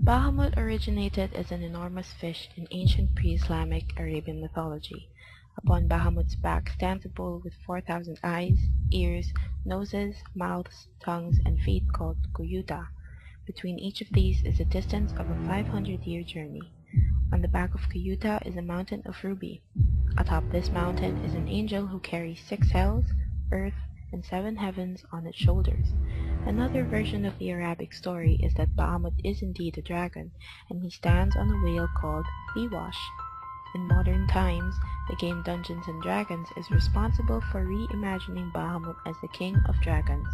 Bahamut originated as an enormous fish in ancient pre-Islamic Arabian mythology. Upon Bahamut's back stands a bull with 4,000 eyes, ears, noses, mouths, tongues, and feet called Kuyuta. Between each of these is a distance of a 500-year journey. On the back of Kuyuta is a mountain of ruby. Atop this mountain is an angel who carries 6 hells, earth, and 7 heavens on its shoulders. Another version of the Arabic story is that Bahamut is indeed a dragon, and he stands on a whale called Liwash. In modern times, the game Dungeons & Dragons is responsible for reimagining Bahamut as the king of dragons,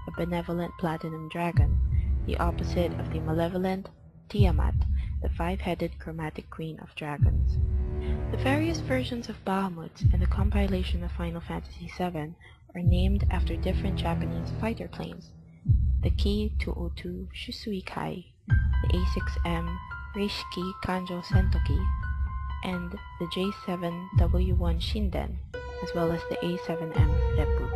a benevolent platinum dragon, the opposite of the malevolent Tiamat, the 5-headed chromatic queen of dragons. The various versions of Bahamut in the compilation of Final Fantasy VII are named after different Japanese fighter planes. The Ki-202 Shusui Kai, the A6M Reishiki Kanjo Sentoki, and the J7W1 Shinden, as well as the A7M Reppu.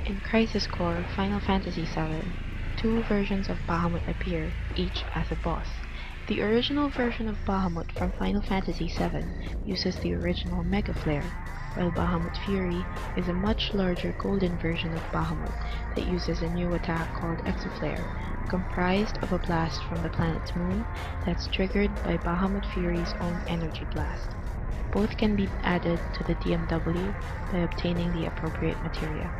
In Crisis Core Final Fantasy VII, 2 versions of Bahamut appear, each as a boss. The original version of Bahamut from Final Fantasy VII uses the original Mega Flare, while Bahamut Fury is a much larger golden version of Bahamut that uses a new attack called Exaflare, comprised of a blast from the planet's moon that's triggered by Bahamut Fury's own energy blast. Both can be added to the DMW by obtaining the appropriate materia.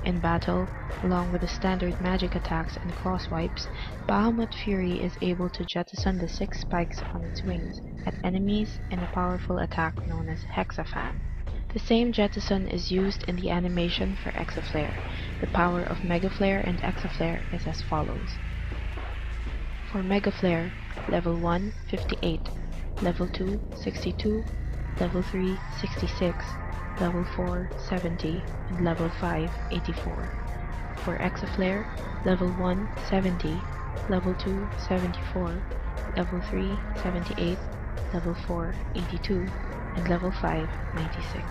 In battle, along with the standard magic attacks and cross wipes, Bahamut Fury is able to jettison the 6 spikes on its wings at enemies in a powerful attack known as Hexafan. The same jettison is used in the animation for Exaflare. The power of Mega Flare and Exaflare is as follows. For Mega Flare, level 1, 58, level 2, 62, level 3, 66, level 4, 70, and level 5, 84. For Exaflare, level 1, 70, level 2, 74, level 3, 78, level 4, 82, and level 5, 96.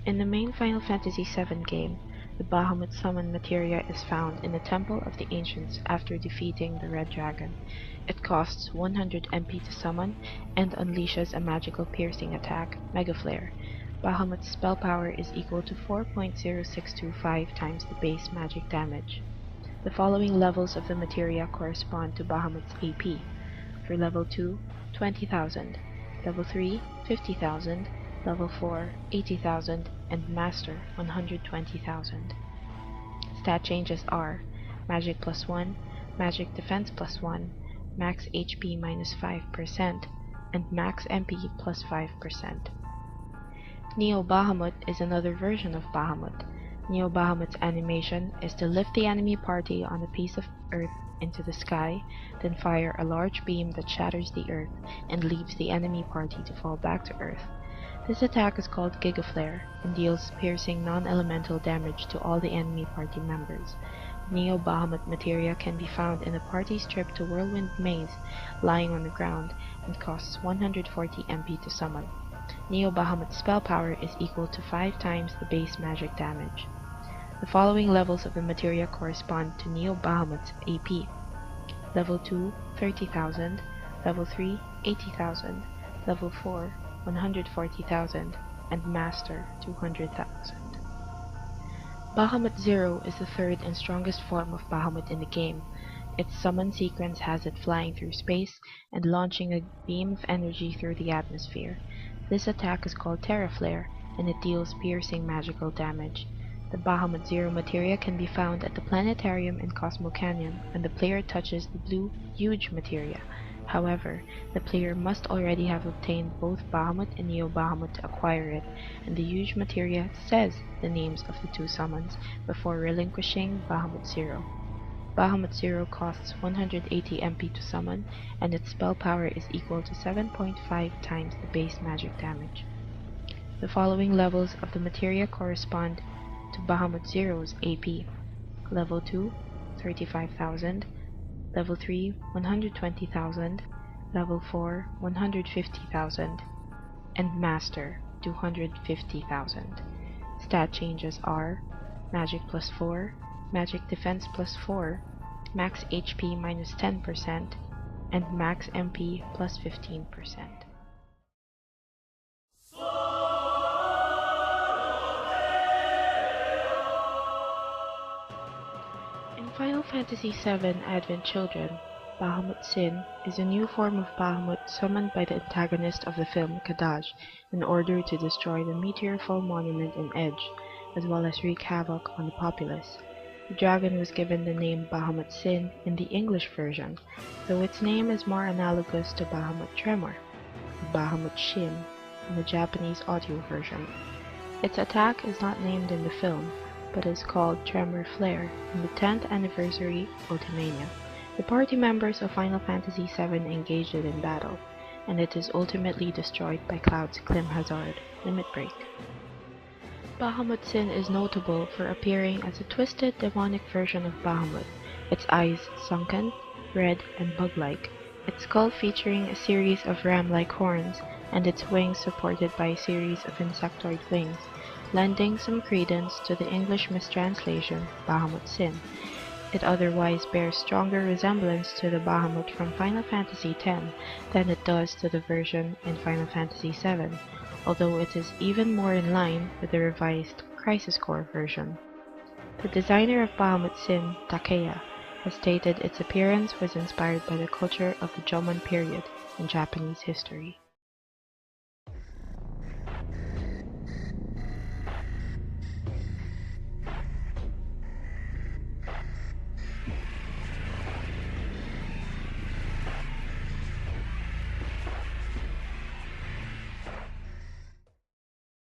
In the main Final Fantasy VII game, the Bahamut summon materia is found in the Temple of the Ancients after defeating the Red Dragon. It costs 100 MP to summon and unleashes a magical piercing attack, Mega Flare. Bahamut's spell power is equal to 4.0625 times the base magic damage. The following levels of the materia correspond to Bahamut's AP. For level 2, 20,000, level 3, 50,000, level 4, 80,000, and Master, 120,000. Stat changes are Magic plus 1, Magic Defense plus 1, Max HP minus 5%, and Max MP plus 5%. Neo Bahamut is another version of Bahamut. Neo Bahamut's animation is to lift the enemy party on a piece of earth into the sky, then fire a large beam that shatters the earth and leaves the enemy party to fall back to earth. This attack is called Giga Flare and deals piercing non-elemental damage to all the enemy party members. Neo Bahamut materia can be found in a party's trip to Whirlwind Maze, lying on the ground, and costs 140 MP to summon. Neo Bahamut's spell power is equal to 5 times the base magic damage. The following levels of the materia correspond to Neo Bahamut's AP. Level 2, 30,000, level 3, 80,000, level 4, 140,000, and Master, 200,000. Bahamut Zero is the third and strongest form of Bahamut in the game. Its summon sequence has it flying through space and launching a beam of energy through the atmosphere. This attack is called Terra Flare, and it deals piercing magical damage. The Bahamut Zero materia can be found at the Planetarium in Cosmo Canyon when the player touches the blue Huge materia. However, the player must already have obtained both Bahamut and Neo Bahamut to acquire it, and the Huge materia says the names of the 2 summons before relinquishing Bahamut Zero. Bahamut Zero costs 180 MP to summon, and its spell power is equal to 7.5 times the base magic damage. The following levels of the materia correspond to Bahamut Zero's AP. Level 2, 35,000, Level 3 120,000, Level 4 150,000, and Master 250,000. Stat changes are Magic plus 4, Magic Defense plus 4, Max HP minus 10%, and Max MP plus 15%. In Final Fantasy VII Advent Children, Bahamut Sin is a new form of Bahamut summoned by the antagonist of the film Kadaj in order to destroy the Meteorfall monument in Edge, as well as wreak havoc on the populace. The dragon was given the name Bahamut Sin in the English version, though its name is more analogous to Bahamut Tremor, or Bahamut Shin, in the Japanese audio version. Its attack is not named in the film, but is called Tremor Flare in the 10th anniversary Ultimania. The party members of Final Fantasy VII engaged it in battle, and it is ultimately destroyed by Cloud's Klim Hazard Limit Break. Bahamut Sin is notable for appearing as a twisted demonic version of Bahamut, its eyes sunken, red, and bug-like, its skull featuring a series of ram-like horns, and its wings supported by a series of insectoid wings, lending some credence to the English mistranslation Bahamut Sin. It otherwise bears stronger resemblance to the Bahamut from Final Fantasy X than it does to the version in Final Fantasy VII, although it is even more in line with the revised Crisis Core version. The designer of Bahamut Sin, Takeya, has stated its appearance was inspired by the culture of the Jomon period in Japanese history.